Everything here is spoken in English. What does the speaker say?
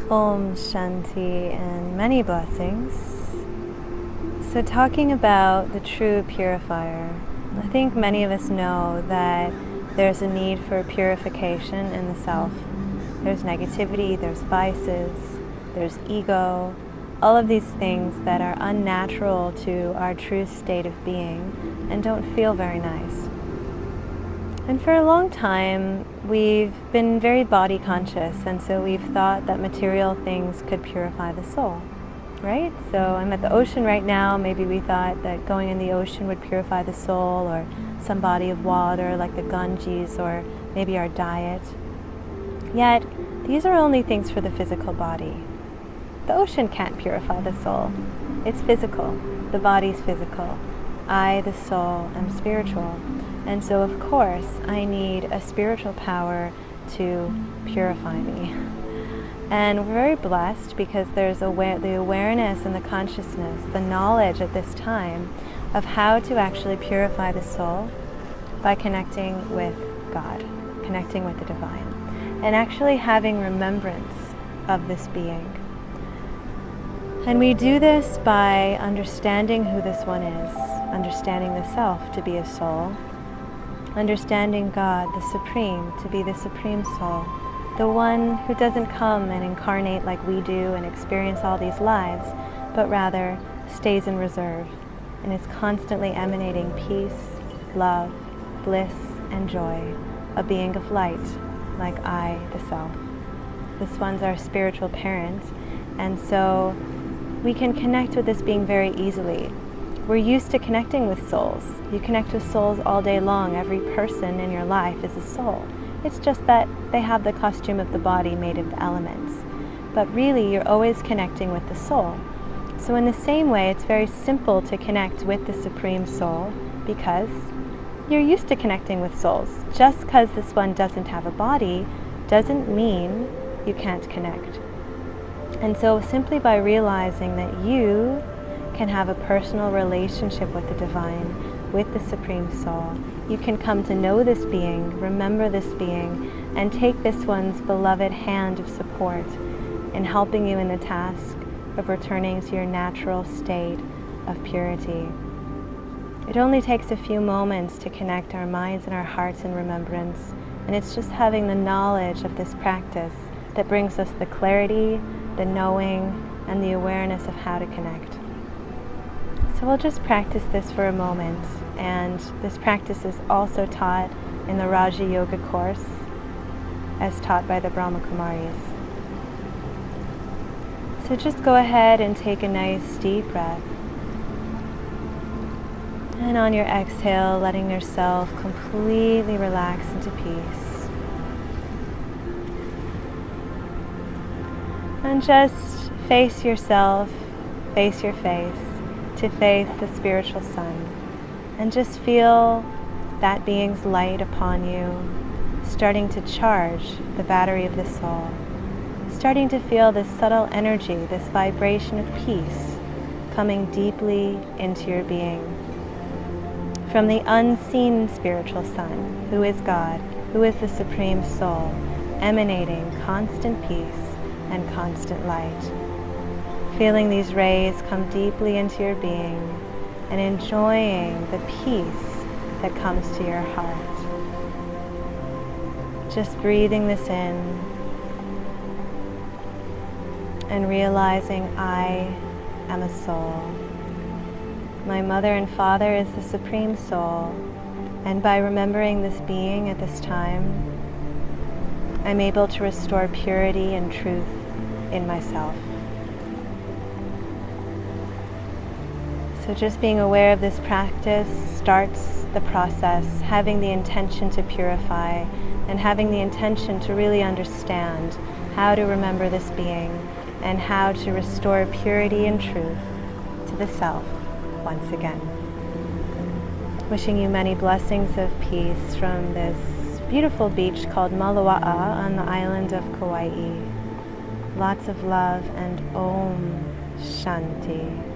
Om Shanti and many blessings. So talking about the true purifier, I think many of us know that there's a need for purification in the self. There's negativity, there's vices, there's ego, all of these things that are unnatural to our true state of being and don't feel very nice. And for a long time, we've been very body conscious, and so we've thought that material things could purify the soul, right? So I'm at the ocean right now, maybe we thought that going in the ocean would purify the soul, or some body of water like the Ganges, or maybe our diet. Yet, these are only things for the physical body. The ocean can't purify the soul. It's physical. The body's physical. I, the soul, am spiritual. And so, of course, I need a spiritual power to purify me. And we're very blessed because there's the awareness and the consciousness, the knowledge at this time of how to actually purify the soul by connecting with God, connecting with the divine, and actually having remembrance of this being. And we do this by understanding who this one is, understanding the self to be a soul, understanding God, the Supreme, to be the Supreme Soul, the one who doesn't come and incarnate like we do and experience all these lives, but rather stays in reserve and is constantly emanating peace, love, bliss, and joy, a being of light, like I, the self. This one's our spiritual parent, and so we can connect with this being very easily. We're used to connecting with souls. You connect with souls all day long. Every person in your life is a soul. It's just that they have the costume of the body made of the elements. But really, you're always connecting with the soul. So in the same way, it's very simple to connect with the Supreme Soul because you're used to connecting with souls. Just because this one doesn't have a body doesn't mean you can't connect. And so simply by realizing that you can have a personal relationship with the divine, with the Supreme Soul, you can come to know this being, remember this being, and take this one's beloved hand of support in helping you in the task of returning to your natural state of purity. It only takes a few moments to connect our minds and our hearts in remembrance, and it's just having the knowledge of this practice that brings us the clarity, the knowing, and the awareness of how to connect. So we'll just practice this for a moment, and this practice is also taught in the Raja Yoga course as taught by the Brahma Kumaris. So just go ahead and take a nice deep breath. And on your exhale, letting yourself completely relax into peace. And just face yourself, face your face, to face the spiritual sun, and just feel that being's light upon you, starting to charge the battery of the soul, starting to feel this subtle energy, this vibration of peace coming deeply into your being. From the unseen spiritual sun, who is God, who is the Supreme Soul, emanating constant peace and constant light. Feeling these rays come deeply into your being and enjoying the peace that comes to your heart. Just breathing this in and realizing I am a soul. My mother and father is the Supreme Soul, and by remembering this being at this time, I'm able to restore purity and truth in myself. So just being aware of this practice starts the process, having the intention to purify and having the intention to really understand how to remember this being and how to restore purity and truth to the self once again. Wishing you many blessings of peace from this beautiful beach called Malawa'a on the island of Kauai. Lots of love and Om Shanti.